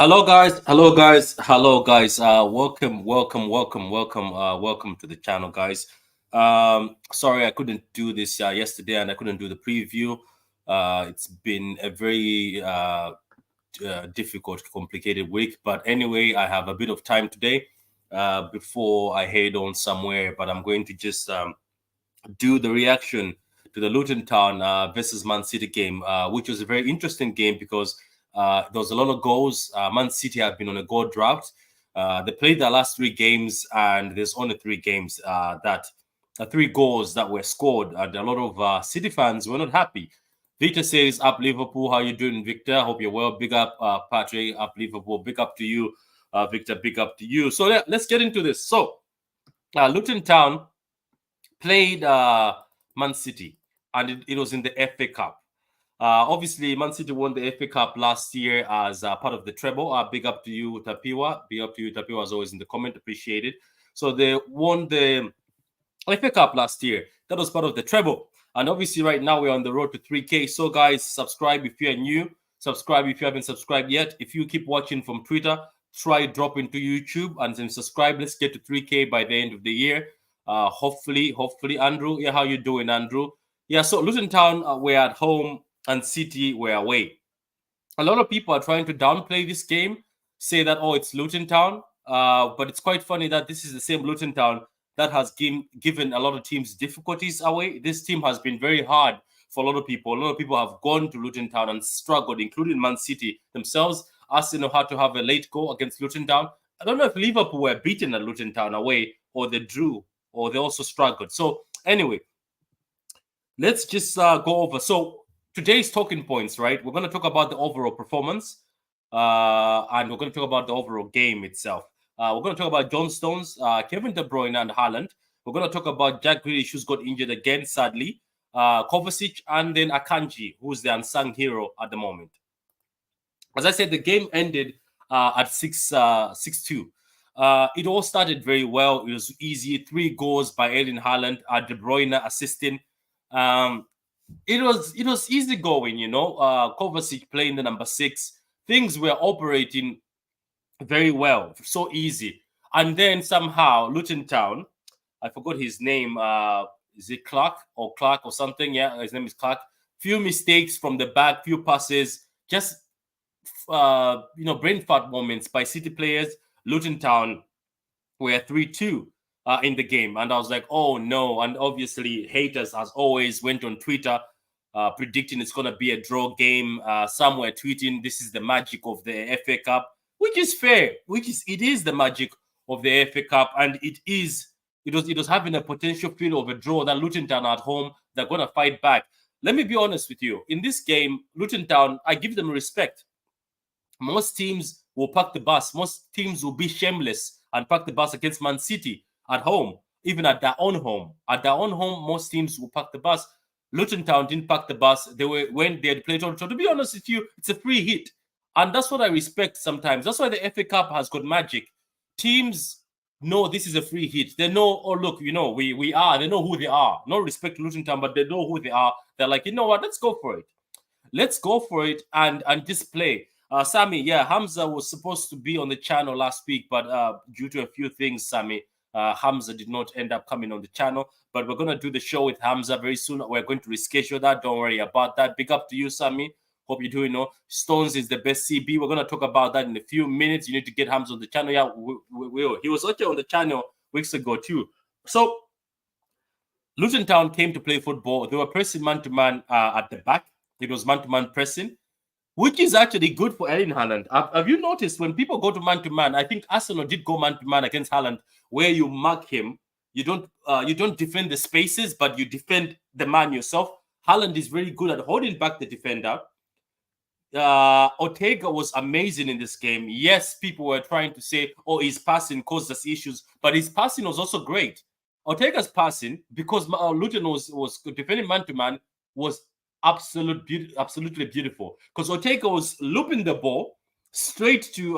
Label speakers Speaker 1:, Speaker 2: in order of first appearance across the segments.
Speaker 1: Hello guys. Welcome to the channel, guys. Sorry I couldn't do this yesterday, and I couldn't do the preview. It's been a very difficult, complicated week, but anyway, I have a bit of time today before I head on somewhere. But I'm going to just do the reaction to the Luton Town versus Man City game, which was a very interesting game because there was a lot of goals. Man City have been on a goal drought. They played their last three games, and there's only three games that three goals that were scored. And a lot of City fans were not happy. Victor says, "Up Liverpool, how you doing, Victor? Hope you're well. Big up, Patrick. Up Liverpool. Big up to you, Victor. Big up to you." So let's get into this. So Luton Town played Man City, and it was in the FA Cup. Obviously, Man City won the FA Cup last year as part of the treble. Big up to you, Tapiwa. Big up to you, Tapiwa, as always in the comment. Appreciate it. So they won the FA Cup last year. That was part of the treble. And obviously, right now, we're on the road to 3K. So, guys, subscribe if you're new. Subscribe if you haven't subscribed yet. If you keep watching from Twitter, try drop into YouTube and then subscribe. Let's get to 3K by the end of the year. Hopefully, Andrew. Yeah, how you doing, Andrew? Yeah, so Luton Town were at home and City were away. A lot of people are trying to downplay this game, say that, oh, it's Luton Town. But it's quite funny that this is the same Luton Town that has given a lot of teams difficulties away. This team has been very hard for a lot of people. A lot of people have gone to Luton Town and struggled, including Man City themselves. Arsenal had to have a late goal against Luton Town. I don't know if Liverpool were beaten at Luton Town away, or they drew, or they also struggled. So anyway, let's just go over. So today's talking points, right? We're going to talk about the overall performance, and we're going to talk about the overall game itself. We're going to talk about John Stones, Kevin De Bruyne, and Haaland. We're going to talk about Jack Grealish, who's got injured again, sadly, Kovacic, and then Akanji, who's the unsung hero at the moment. As I said, the game ended at 6-2. It all started very well. It was easy. 3 goals by Erling Haaland, De Bruyne assisting. It was easy going, you know. Kovacic playing the number 6. Things were operating very well, so easy. And then somehow Luton Town, I forgot his name. Is it Clark or something? Yeah, his name is Clark. Few mistakes from the back, few passes, just brain fart moments by City players. Luton Town were 3-2 in the game, and I was like, oh no. And obviously haters, as always, went on Twitter predicting it's going to be a draw game. Some were tweeting this is the magic of the FA Cup, which is fair, it is the magic of the FA Cup, and it was having a potential feel of a draw. That Luton Town at home, they're going to fight back. Let me be honest with you. In this game, Luton Town, I give them respect. Most teams will pack the bus. Most teams will be shameless and pack the bus against Man City at home, even at their own home. At their own home, most teams will pack the bus. Luton Town didn't pack the bus. When they had played on. So to be honest with you, it's a free hit. And that's what I respect sometimes. That's why the FA Cup has got magic. Teams know this is a free hit. They know, oh, look, you know, we are. They know who they are. No respect to Luton Town, but they know who they are. They're like, you know what, let's go for it. Let's go for it and just play. Sammy, yeah, Hamza was supposed to be on the channel last week, but due to a few things, Sammy, Hamza did not end up coming on the channel. But we're going to do the show with Hamza very soon. We're going to reschedule that. Don't worry about that. Big up to you, Sammy. Hope you're doing well. Stones is the best CB. We're going to talk about that in a few minutes. You need to get Hamza on the channel. Yeah, we will. He was okay on the channel weeks ago too. So Luton Town came to play football. They were pressing man-to-man at the back. It was man-to-man pressing, which is actually good for Erling Haaland. Have you noticed when people go to man-to-man? I think Arsenal did go man-to-man against Haaland, where you mark him. You don't defend the spaces, but you defend the man yourself. Haaland is very good at holding back the defender. Ortega was amazing in this game. Yes, people were trying to say, oh, his passing caused us issues, but his passing was also great. Ortega's passing, because Luton was defending man-to-man, was absolutely beautiful, because Ortega was looping the ball straight to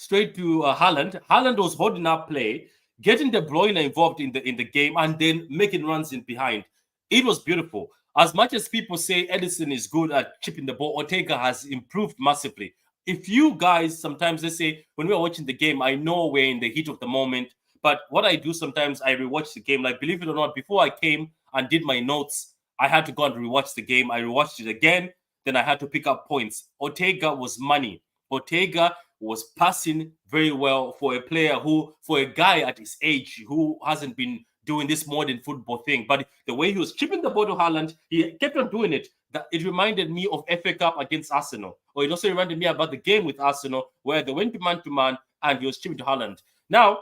Speaker 1: Haaland. Haaland was holding up play, getting De Bruyne involved in the game, and then making runs in behind. It was beautiful. As much as people say Edison is good at chipping the ball, Ortega has improved massively. If you guys sometimes, let's say when we're watching the game, I know we're in the heat of the moment, but what I do sometimes, I rewatch the game. Like, believe it or not, before I came and did my notes, I had to go and rewatch the game. I rewatched it again, then I had to pick up points. Ortega was money. Ortega was passing very well for a player who, for a guy at his age who hasn't been doing this modern football thing. But the way he was chipping the ball to Haaland, he kept on doing it. That it reminded me of FA Cup against Arsenal, or it also reminded me about the game with Arsenal where they went to man and he was chipping to Haaland. Now,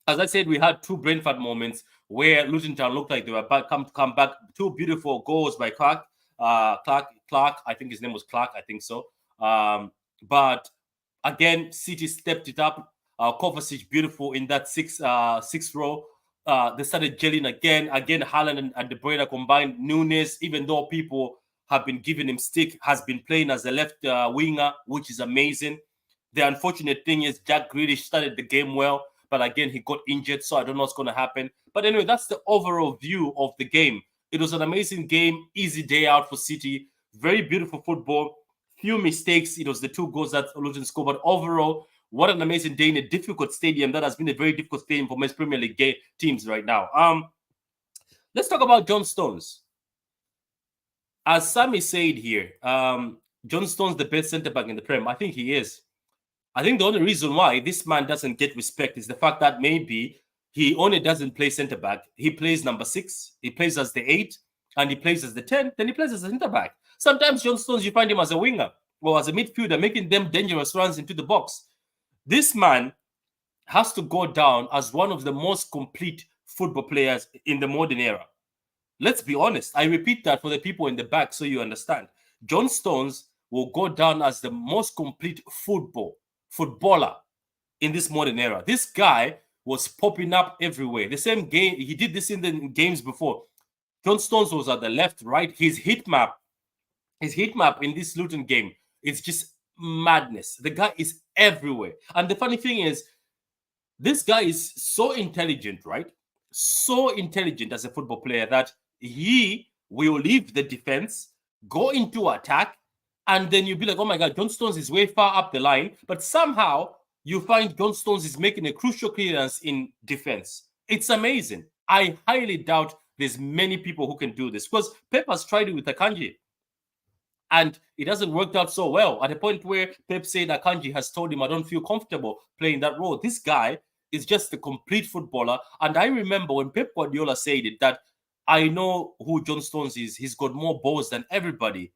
Speaker 1: as I said, we had two Brentford moments where Luton Town looked like they were about come back. Two beautiful goals by Clark. Clark. I think his name was Clark. I think so. But again, City stepped it up. Kovacic beautiful in that sixth row. They started gelling again. Haaland and De Bruyne combined. Nunes, even though people have been giving him stick, has been playing as a left winger, which is amazing. The unfortunate thing is Jack Grealish started the game well, but again, he got injured, so I don't know what's going to happen. But anyway, that's the overall view of the game. It was an amazing game, easy day out for City, very beautiful football, few mistakes. It was the two goals that Luton scored, but overall, what an amazing day in a difficult stadium. That has been a very difficult stadium for most Premier League teams right now. Let's talk about John Stones. As Sammy said here, John Stones the best centre back in the Prem. I think he is. I think the only reason why this man doesn't get respect is the fact that maybe he only doesn't play centre back. He plays number 6, he plays as the 8, and he plays as the 10, then he plays as a centre back. Sometimes John Stones, you find him as a winger or as a midfielder, making them dangerous runs into the box. This man has to go down as one of the most complete football players in the modern era. Let's be honest. I repeat that for the people in the back so you understand. John Stones will go down as the most complete footballer in this modern era. This guy was popping up everywhere. The same game, he did this in the games before. John Stones was at the left, right. His heat map in this Luton game is just madness. The guy is everywhere. And the funny thing is, this guy is so intelligent, right? So intelligent as a football player that he will leave the defense, go into attack, and then you'll be like, oh my God, John Stones is way far up the line. But somehow you find John Stones is making a crucial clearance in defense. It's amazing. I highly doubt there's many people who can do this because Pep has tried it with Akanji. And it hasn't worked out so well. At the point where Pep said Akanji has told him, I don't feel comfortable playing that role. This guy is just a complete footballer. And I remember when Pep Guardiola said it, that I know who John Stones is. He's got more balls than everybody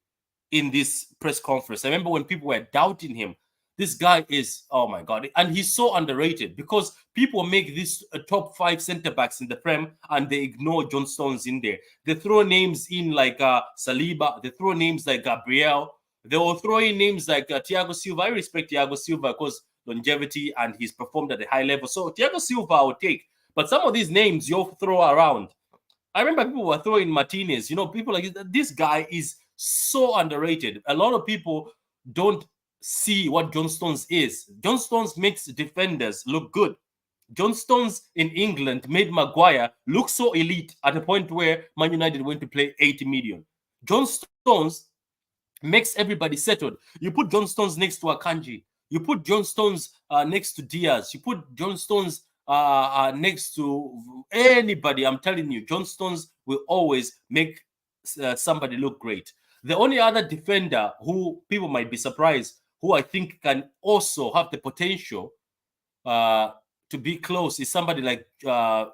Speaker 1: in this press conference. I remember when people were doubting him. This guy is, oh my God. And he's so underrated because people make this top 5 centre backs in the Prem and they ignore John Stones in there. They throw names in like Saliba. They throw names like Gabriel. They will throw in names like Thiago Silva. I respect Thiago Silva because longevity and he's performed at a high level. So Thiago Silva I would take. But some of these names you'll throw around. I remember people were throwing Martinez. You know, people like this guy is so underrated. A lot of people don't see what John Stones is. John Stones makes defenders look good. John Stones in England made Maguire look so elite at a point where Man United went to play 80 million. John Stones makes everybody settled. You put John Stones next to Akanji. You put John Stones next to Diaz. You put John Stones next to anybody. I'm telling you, John Stones will always make somebody look great. The only other defender who people might be surprised, who I think can also have the potential to be close, is somebody like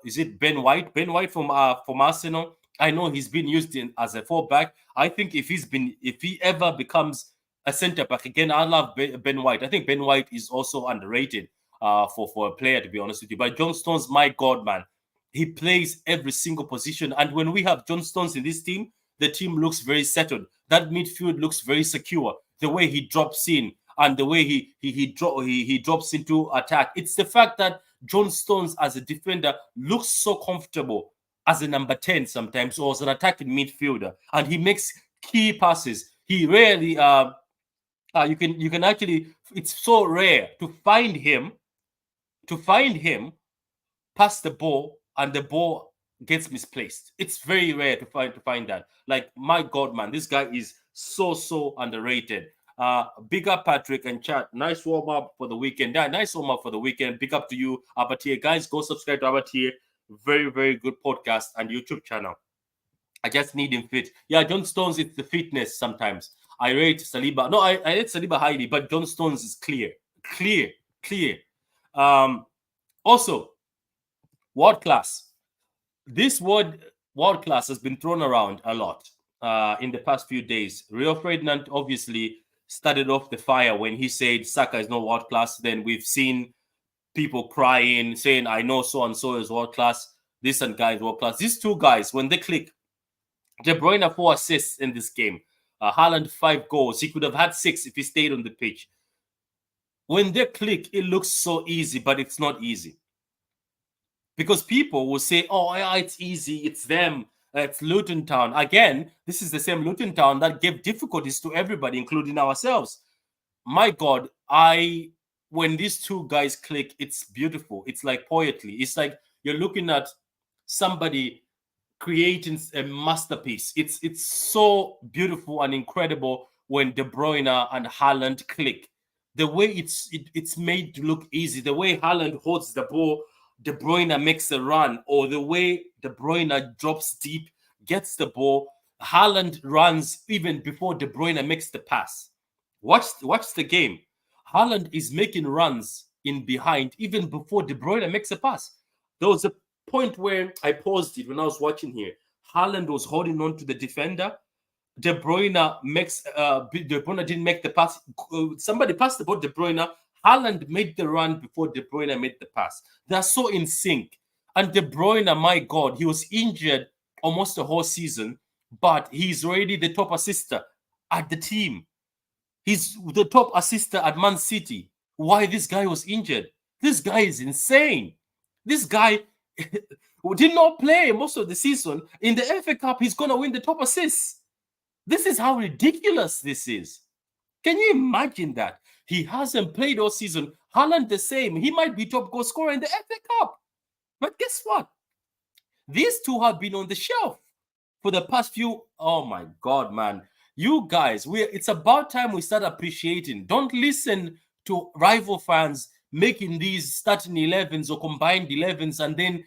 Speaker 1: is it Ben White? Ben White from Arsenal. I know he's been used as a fullback. I think if he ever becomes a centre back again, I love Ben White. I think Ben White is also underrated for a player, to be honest with you. But John Stones, my God, man, he plays every single position. And when we have John Stones in this team, the team looks very settled. That midfield looks very secure. The way he drops in and the way he drops into attack. It's the fact that John Stones as a defender looks so comfortable as a number 10 sometimes, or as an attacking midfielder, and he makes key passes. He rarely you can actually, it's so rare to find him pass the ball and the ball gets misplaced. It's very rare to find that. Like, my God, man, this guy is so underrated. Big up Patrick and chat. Nice warm up for the weekend. Yeah, nice warm up for the weekend. Big up to you, Abatir. Guys, go subscribe to Abatir. Very good podcast and YouTube channel. I just need him fit. Yeah, John Stones, it's the fitness sometimes. I rate Saliba. No, I rate Saliba highly, but John Stones is clear. Also, world class. This word world class has been thrown around a lot in the past few days. Rio Ferdinand obviously started off the fire when he said Saka is not world class. Then we've seen people crying, saying, I know so and so is world class. This and guy is world class. These two guys, when they click, De Bruyne 4 assists in this game. Haaland 5 goals. He could have had 6 if he stayed on the pitch. When they click, it looks so easy, but it's not easy. Because people will say, oh, yeah, it's easy. It's them. It's Luton Town. Again, this is the same Luton Town that gave difficulties to everybody, including ourselves. My God, when these two guys click, it's beautiful. It's like poetry. It's like you're looking at somebody creating a masterpiece. It's so beautiful and incredible when De Bruyne and Haaland click. The way it's made to look easy, the way Haaland holds the ball, De Bruyne makes a run, or the way De Bruyne drops deep, gets the ball, Haaland runs even before De Bruyne makes the pass. Watch the game. Haaland is making runs in behind even before De Bruyne makes a pass. There was a point where I paused it when I was watching here. Haaland was holding on to the defender. De Bruyne didn't make the pass. Somebody passed the ball to De Bruyne. Haaland made the run before De Bruyne made the pass. They're so in sync. And De Bruyne, my God, he was injured almost the whole season, but he's already the top assister at the team. He's the top assister at Man City. Why this guy was injured? This guy is insane. This guy did not play most of the season. In the FA Cup, he's going to win the top assists. This is how ridiculous this is. Can you imagine that? He hasn't played all season. Haaland the same. He might be top goal scorer in the FA Cup. But guess what? These two have been on the shelf for the past few. Oh my God, man. You guys, it's about time we start appreciating. Don't listen to rival fans making these starting 11s or combined 11s and then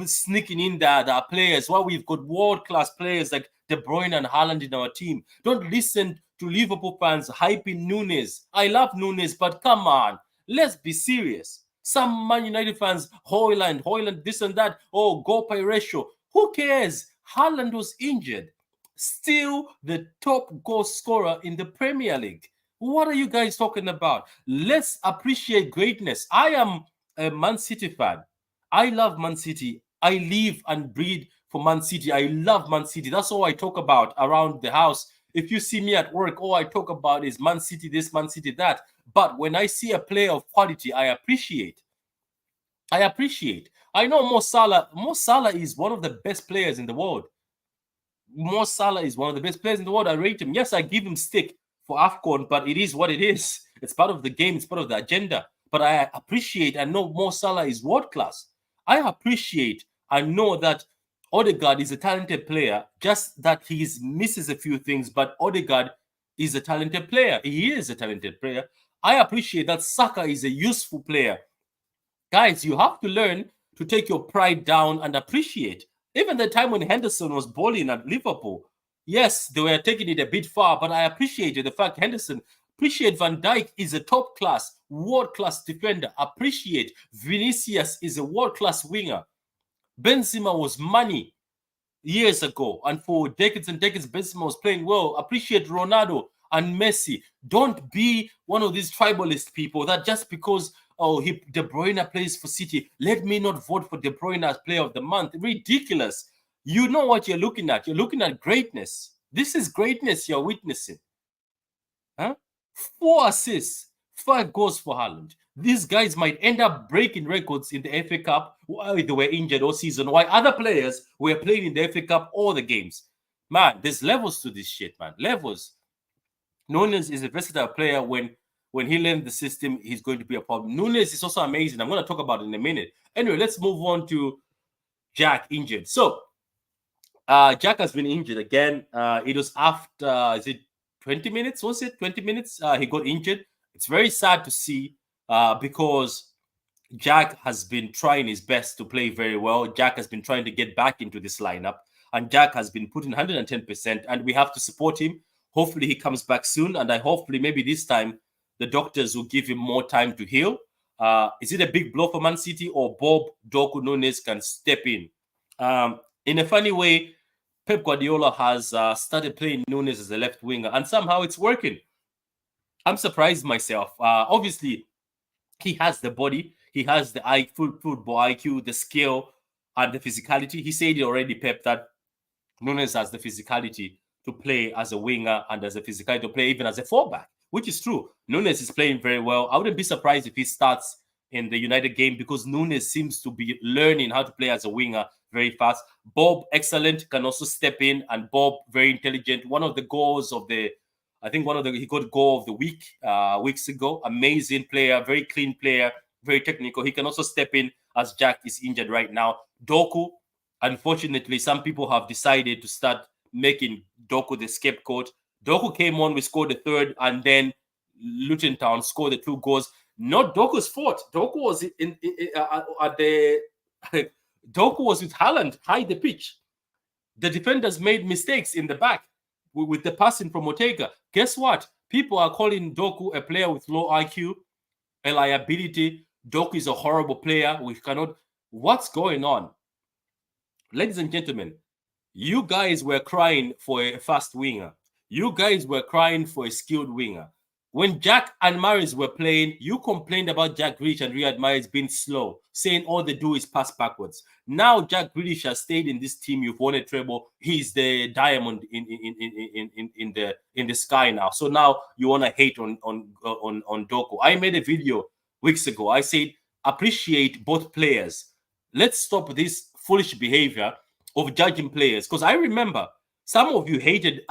Speaker 1: sneaking in the players while we've got world-class players like De Bruyne and Haaland in our team. Don't listen to Liverpool fans hyping Nunes. I love Nunes, but come on, let's be serious. Some Man United fans, Højlund, this and that. Oh, goal by ratio. Who cares? Haaland was injured. Still the top goal scorer in the Premier League. What are you guys talking about? Let's appreciate greatness. I am a Man City fan. I love Man City. I live and breathe for Man City. I love Man City. That's all I talk about around the house. If you see me at work, all I talk about is Man City this, Man City that. But when I see a player of quality, I appreciate. I know Mo Salah. Mo Salah is one of the best players in the world. Mo Salah is one of the best players in the world. I rate him. Yes, I give him stick for AFCON, but it is what it is. It's part of the game. It's part of the agenda. But I appreciate and know Mo Salah is world class. I appreciate and know that Odegaard is a talented player, just that he misses a few things, but Odegaard is a talented player. He is a talented player. I appreciate that Saka is a useful player. Guys, you have to learn to take your pride down and appreciate. Even the time when Henderson was balling at Liverpool, yes, they were taking it a bit far, but I appreciated the fact appreciate Van Dijk is a top-class, world-class defender. Appreciate Vinicius is a world-class winger. Benzema was money years ago, and for decades and decades, Benzema was playing well. Appreciate Ronaldo and Messi. Don't be one of these tribalist people that just because De Bruyne plays for City, let me not vote for De Bruyne as player of the month. Ridiculous. You know what you're looking at. You're looking at greatness. This is greatness you're witnessing. Huh? 4 assists, 5 goals for Haaland. These guys might end up breaking records in the FA Cup while they were injured all season, while other players were playing in the FA Cup all the games. Man, there's levels to this shit, man. Levels. Nunes is a versatile player. When he learns the system, he's going to be a problem. Nunes is also amazing. I'm going to talk about it in a minute. Anyway, let's move on to Jack injured. So Jack has been injured again. It was after, is it 20 minutes? Was it 20 minutes? He got injured. It's very sad to see because Jack has been trying his best to play very well. Jack has been trying to get back into this lineup, and Jack has been putting 110%, and we have to support him. Hopefully, he comes back soon, and hopefully maybe this time the doctors will give him more time to heal. Is it a big blow for Man City, or Bob Doku Nunes can step in? In a funny way, Pep Guardiola has started playing Nunes as a left winger, and somehow it's working. I'm surprised myself. Obviously, he has the body, he has the football IQ, the skill, and the physicality. He said already, Pep, that Nunes has the physicality to play as a winger and as a physicality to play even as a fullback, which is true. Nunes is playing very well. I wouldn't be surprised if he starts in the United game because Nunes seems to be learning how to play as a winger very fast. Bob, excellent, can also step in, and Bob, very intelligent. One of the goals of the, I think he got goal of the week weeks ago. Amazing player, very clean player, very technical. He can also step in as Jack is injured right now. Doku, unfortunately, some people have decided to start making Doku the scapegoat. Doku came on, we scored the third, and then Luton Town scored the 2 goals. Not Doku's fault. Doku was at the Doku was with Haaland, high the pitch. The defenders made mistakes in the back with the passing from Ortega. Guess what? People are calling Doku a player with low IQ, a liability. Doku is a horrible player. We cannot. What's going on? Ladies and gentlemen, you guys were crying for a fast winger. You guys were crying for a skilled winger. When Jack and Mahrez were playing, you complained about Jack Grealish and Riyad Mahrez being slow, saying all they do is pass backwards. Now Jack Grealish has stayed in this team. You've won a treble. He's the diamond in the sky now. So now you want to hate on Doku. I made a video weeks ago. I said appreciate both players. Let's stop this foolish behavior of judging players, because I remember some of you hated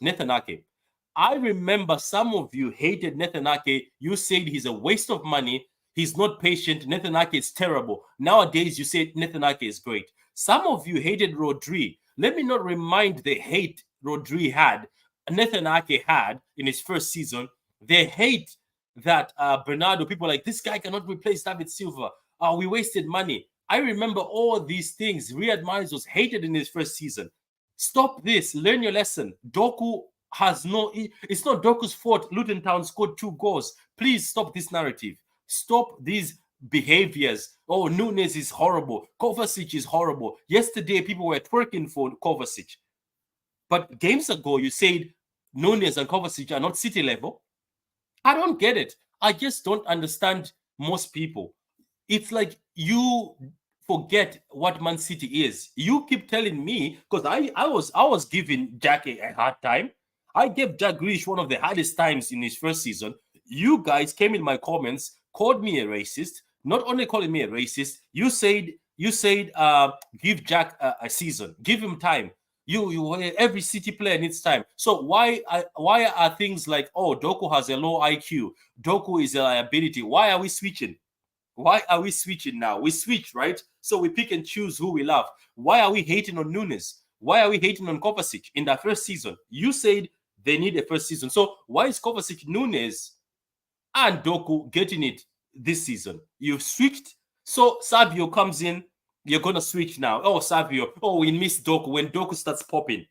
Speaker 1: Nathan Ake. I remember some of you hated Nathan Ake. You said he's a waste of money. He's not patient. Nathan Ake is terrible. Nowadays, you say Nathan Ake is great. Some of you hated Rodri. Let me not remind the hate Rodri had, Nathan Ake had in his first season. The hate that Bernardo, people like, this guy cannot replace David Silva. We wasted money. I remember all these things. Riyad Mahrez was hated in his first season. Stop this. Learn your lesson. Doku has it's not Doku's fault Luton Town scored 2 goals. Please stop this narrative. Stop these behaviors. Oh, Nunes is horrible. Kovacic is horrible. Yesterday, people were twerking for Kovacic. But games ago, you said Nunes and Kovacic are not City level. I don't get it. I just don't understand most people. It's like you forget what Man City is. You keep telling me, because I was giving Jack a hard time. I gave Jack Grealish one of the hardest times in his first season. You guys came in my comments, called me a racist. Not only calling me a racist, you said give Jack a season, give him time. You every City player needs time. So why are things like, oh, Doku has a low IQ, Doku is a liability? Why are we switching? Why are we switching now? We switch, right? So we pick and choose who we love. Why are we hating on Nunes? Why are we hating on Kovacic in that first season? You said they need a first season. So why is Kovacic, Nunes, and Doku getting it this season? You've switched. So Savio comes in. You're going to switch now. Oh, Savio. Oh, we miss Doku. When Doku starts popping,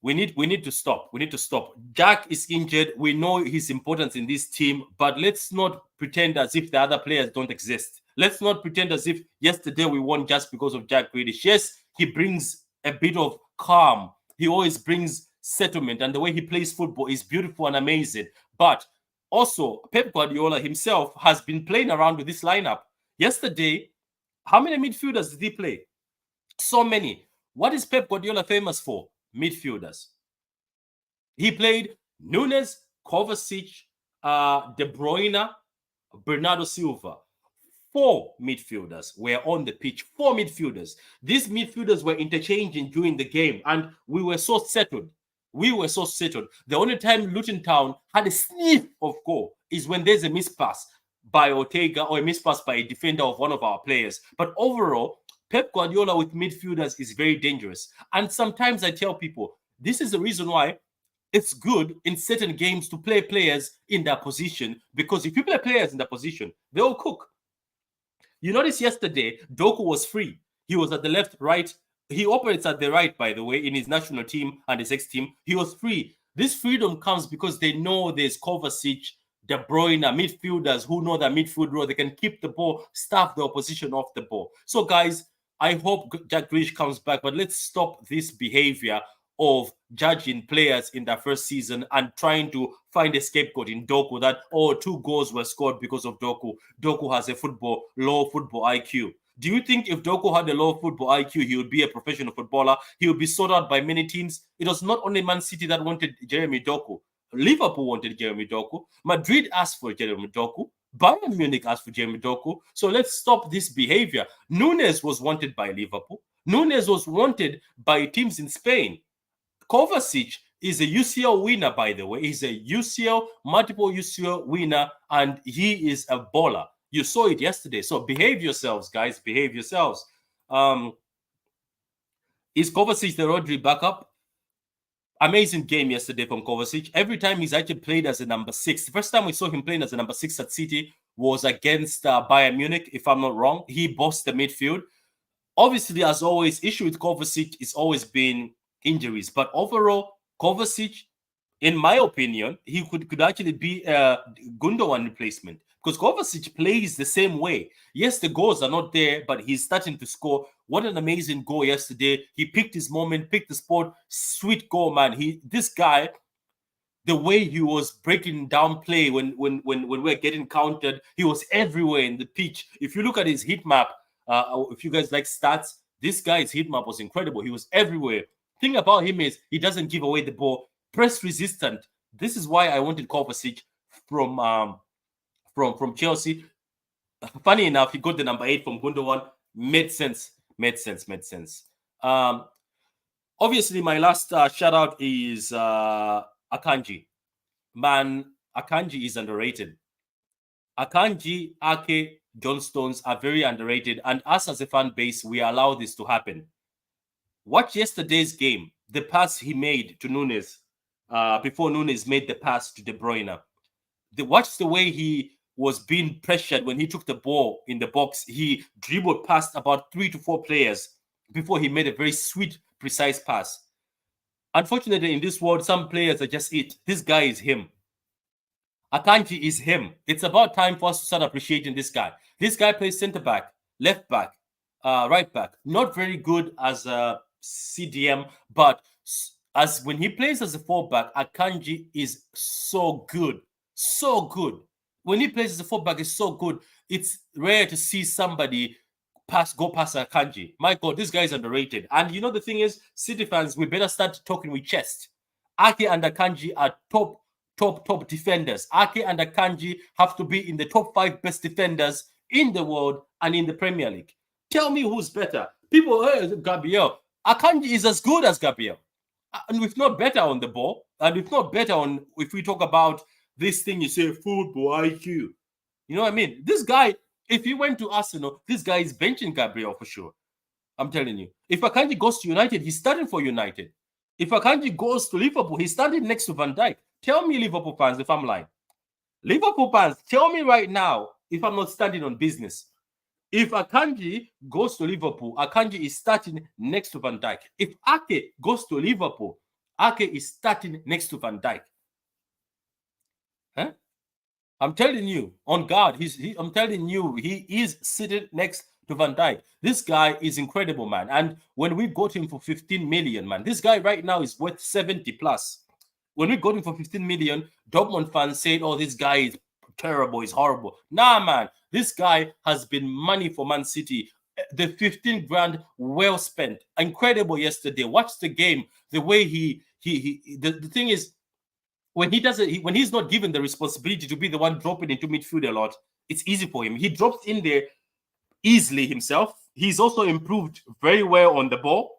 Speaker 1: we need to stop. We need to stop. Jack is injured. We know his importance in this team, but let's not pretend as if the other players don't exist. Let's not pretend as if yesterday we won just because of Jack Grealish. Yes, he brings a bit of calm. He always brings settlement, and the way he plays football is beautiful and amazing. But also, Pep Guardiola himself has been playing around with this lineup. Yesterday, how many midfielders did he play? So many. What is Pep Guardiola famous for? Midfielders. He played Nunes, Kovacic, De Bruyne, Bernardo Silva. 4 midfielders were on the pitch. 4 midfielders. These midfielders were interchanging during the game, and we were so settled. The only time Luton Town had a sniff of goal is when there's a mispass by Ortega or a mispass by a defender of one of our players. But overall, Pep Guardiola with midfielders is very dangerous. And sometimes I tell people, this is the reason why it's good in certain games to play players in that position, because if you play players in that position, they'll cook. You notice yesterday, Doku was free. He was at the left, right. He operates at the right, by the way, in his national team and his ex-team. He was free. This freedom comes because they know there's Kovacic, De Bruyne, midfielders who know that midfield role. They can keep the ball, staff the opposition off the ball. So, guys, I hope Jack Grealish comes back, but let's stop this behavior of judging players in their first season and trying to find a scapegoat in Doku that, 2 goals were scored because of Doku. Doku has a low football IQ. Do you think if Doku had a low football IQ, he would be a professional footballer? He would be sought out by many teams. It was not only Man City that wanted Jeremy Doku. Liverpool wanted Jeremy Doku. Madrid asked for Jeremy Doku. Bayern Munich asked for Jeremy Doku. So let's stop this behavior. Nunes was wanted by Liverpool. Nunes was wanted by teams in Spain. Kovacic is a UCL winner, by the way. He's a multiple UCL winner, and he is a baller. You saw it yesterday. So behave yourselves, guys. Behave yourselves. Is Kovacic the Rodri backup? Amazing game yesterday from Kovacic. Every time he's actually played as a number 6. The first time we saw him playing as a number 6 at City was against Bayern Munich, if I'm not wrong. He bossed the midfield. Obviously, as always, issue with Kovacic is always been injuries. But overall, Kovacic, in my opinion, he could actually be a Gundogan replacement, because Kovacic plays the same way. Yes, the goals are not there, but he's starting to score. What an amazing goal yesterday. He picked his moment, picked the spot. Sweet goal, man. This guy, the way he was breaking down play when we're getting countered, he was everywhere in the pitch. If you look at his heat map, if you guys like stats, this guy's heat map was incredible. He was everywhere. Thing about him is he doesn't give away the ball. Press resistant. This is why I wanted Kovacic from Chelsea. Funny enough, he got the number 8 from Gundogan. Made sense. Obviously, my last shout out is Akanji. Man, Akanji is underrated. Akanji, Ake, John Stones are very underrated, and us as a fan base, we allow this to happen. Watch yesterday's game, the pass he made to Nunes before Nunes made the pass to De Bruyne. Watch the way he was being pressured when he took the ball in the box. He dribbled past about 3 to 4 players before he made a very sweet, precise pass. Unfortunately, in this world, some players are just it. This guy is him. Akanji is him. It's about time for us to start appreciating this guy. This guy plays center back, left back, right back. Not very good as a CDM, but as when he plays as a fullback, Akanji is so good. So good. When he plays as a fullback, it's so good. It's rare to see somebody go past Akanji. My God, this guy is underrated. And you know the thing is, City fans, we better start talking with chest. Ake and Akanji are top defenders. Ake and Akanji have to be in the top 5 best defenders in the world and in the Premier League. Tell me who's better. People, Gabriel. Akanji is as good as Gabriel. And if not better on the ball, and if not better on, if we talk about this thing you say, football IQ. You know what I mean? This guy, if he went to Arsenal, this guy is benching Gabriel for sure. I'm telling you. If Akanji goes to United, he's starting for United. If Akanji goes to Liverpool, he's standing next to Van Dijk. Tell me, Liverpool fans, if I'm lying. Liverpool fans, tell me right now if I'm not standing on business. If Akanji goes to Liverpool, Akanji is starting next to Van Dijk. If Ake goes to Liverpool, Ake is starting next to Van Dijk. Huh? I'm telling you, on guard, I'm telling you, he is sitting next to Van Dijk. This guy is incredible, man. And when we got him for 15 million, man, this guy right now is worth 70 plus. When we got him for 15 million, Dortmund fans said, oh, this guy is terrible, he's horrible. Nah, man, this guy has been money for Man City. The 15 grand well spent. Incredible yesterday. Watch the game. The way the thing is, when he's not given the responsibility to be the one dropping into midfield a lot, it's easy for him. He drops in there easily himself. He's also improved very well on the ball.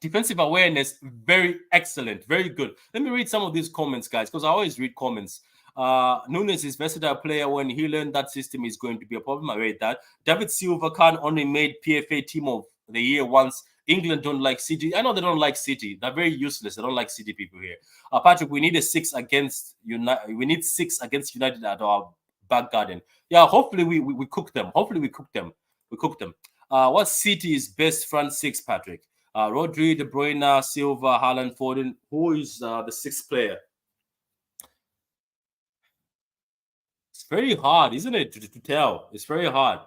Speaker 1: Defensive awareness, very excellent, very good. Let me read some of these comments, guys, because I always read comments. Nunes is versatile player. When he learned that system is going to be a problem, I read that. David Silva can only made PFA Team of the Year once. England don't like City. I know they don't like City. They're very useless. They don't like City people here. Patrick, we need a 6 against United. We need 6 against United at our back garden. Yeah, hopefully we cook them. Hopefully we cook them. We cook them. What City's best front 6, Patrick? Rodri, De Bruyne, Silva, Haaland, Foden. Who is the 6th player? It's very hard, isn't it, to tell? It's very hard.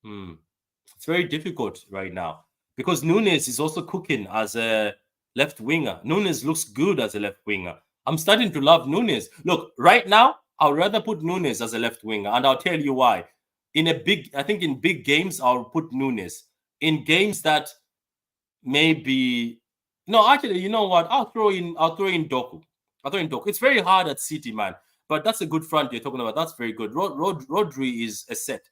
Speaker 1: It's very difficult right now because Nunes is also cooking as a left winger. Nunes looks good as a left winger. I'm starting to love Nunes. Look, right now, I would rather put Nunes as a left winger, and I'll tell you why. I think in big games, I'll put Nunes. In games that maybe no, actually, you know what? I'll throw in Doku. It's very hard at City, man. But that's a good front you're talking about. That's very good. Rodri is a set.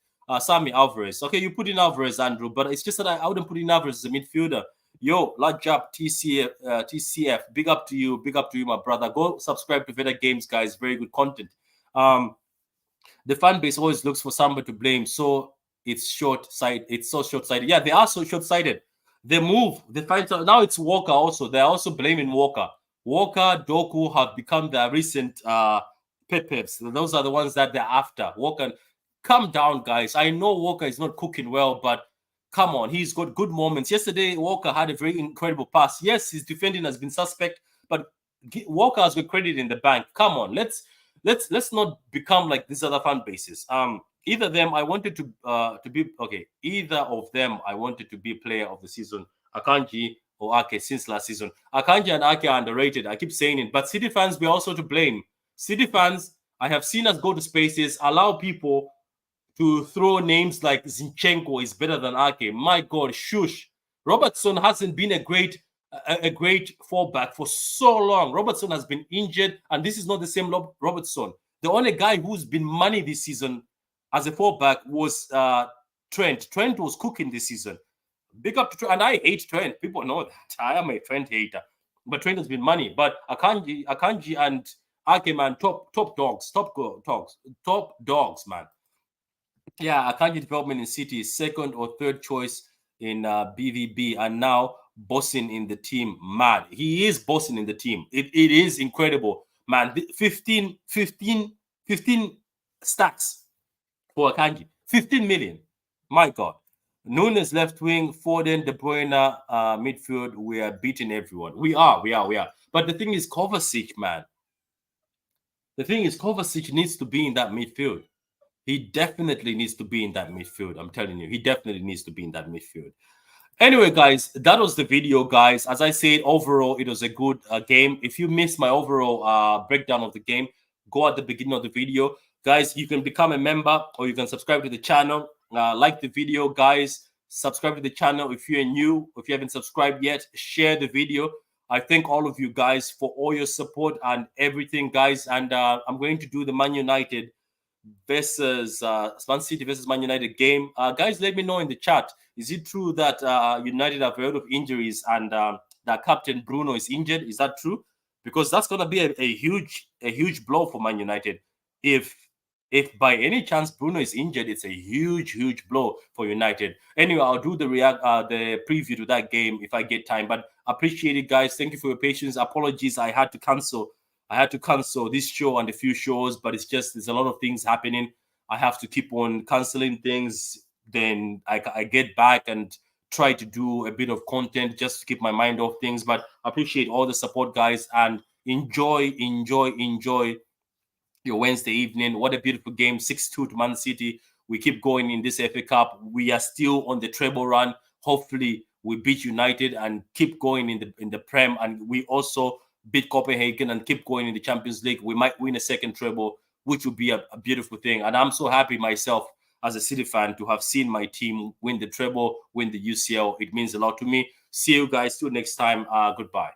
Speaker 1: Sammy Alvarez. Okay, you put in Alvarez, Andrew, but it's just that I wouldn't put in Alvarez as a midfielder. Yo, Lajab TCF, big up to you, my brother. Go subscribe to Veda Games, guys. Very good content. The fan base always looks for somebody to blame, so it's short-sighted. It's so short-sighted. Yeah, they are so short-sighted. They move. They find out. Now it's Walker also. They're also blaming Walker. Walker, Doku have become the recent Pepeps. Those are the ones that they're after. Walker, calm down, guys. I know Walker is not cooking well, but come on, he's got good moments. Yesterday, Walker had a very incredible pass. Yes, his defending has been suspect, but Walker has got credit in the bank. Come on, let's not become like these other fan bases. Either of them, I wanted to be okay. Either of them, I wanted to be player of the season. Akanji or Ake since last season. Akanji and Ake are underrated. I keep saying it, but City fans, we're also to blame. City fans, I have seen us go to spaces, allow people to throw names like Zinchenko is better than Ake. My God, shush. Robertson hasn't been a great fallback for so long. Robertson has been injured, and this is not the same Robertson. The only guy who's been money this season as a fallback was Trent. Trent was cooking this season. Big up to Trent, and I hate Trent. People know that. I am a Trent hater. But Trent has been money. But Akanji and Ake, man, top dogs, man. Yeah, Akanji development in City is second or third choice in BVB, and now bossing in the team. Mad. He is bossing in the team. It is incredible, man. 15 stacks for Akanji. 15 million. My God. Nunes left wing, Foden, De Bruyne midfield. We are beating everyone. We are. But the thing is, Kovacic, man. The thing is, Kovacic needs to be in that midfield. He definitely needs to be in that midfield. I'm telling you, he definitely needs to be in that midfield. Anyway, guys, that was the video, guys. As I said, overall, it was a good game. If you missed my overall breakdown of the game, go at the beginning of the video. Guys, you can become a member or you can subscribe to the channel. Like the video, guys. Subscribe to the channel if you're new. If you haven't subscribed yet, share the video. I thank all of you guys for all your support and everything, guys. And I'm going to do the Man United versus Man City versus Man United game. Guys, let me know in the chat. Is it true that United have a lot of injuries and that Captain Bruno is injured? Is that true? Because that's going to be a huge blow for Man United. If by any chance Bruno is injured, it's a huge blow for United. Anyway, I'll do the preview to that game if I get time. But appreciate it, guys. Thank you for your patience. Apologies, I had to cancel this show and a few shows, but it's just there's a lot of things happening. I have to keep on canceling things. Then I get back and try to do a bit of content just to keep my mind off things. But I appreciate all the support, guys, and enjoy your Wednesday evening. What a beautiful game, 6-2 to Man City. We keep going in this FA Cup. We are still on the treble run. Hopefully, we beat United and keep going in the Prem, and we also beat Copenhagen and keep going in the Champions League. We might win a second treble, which would be a beautiful thing. And I'm so happy myself as a City fan to have seen my team win the treble, win the UCL. It means a lot to me. See you guys. Till next time. Goodbye.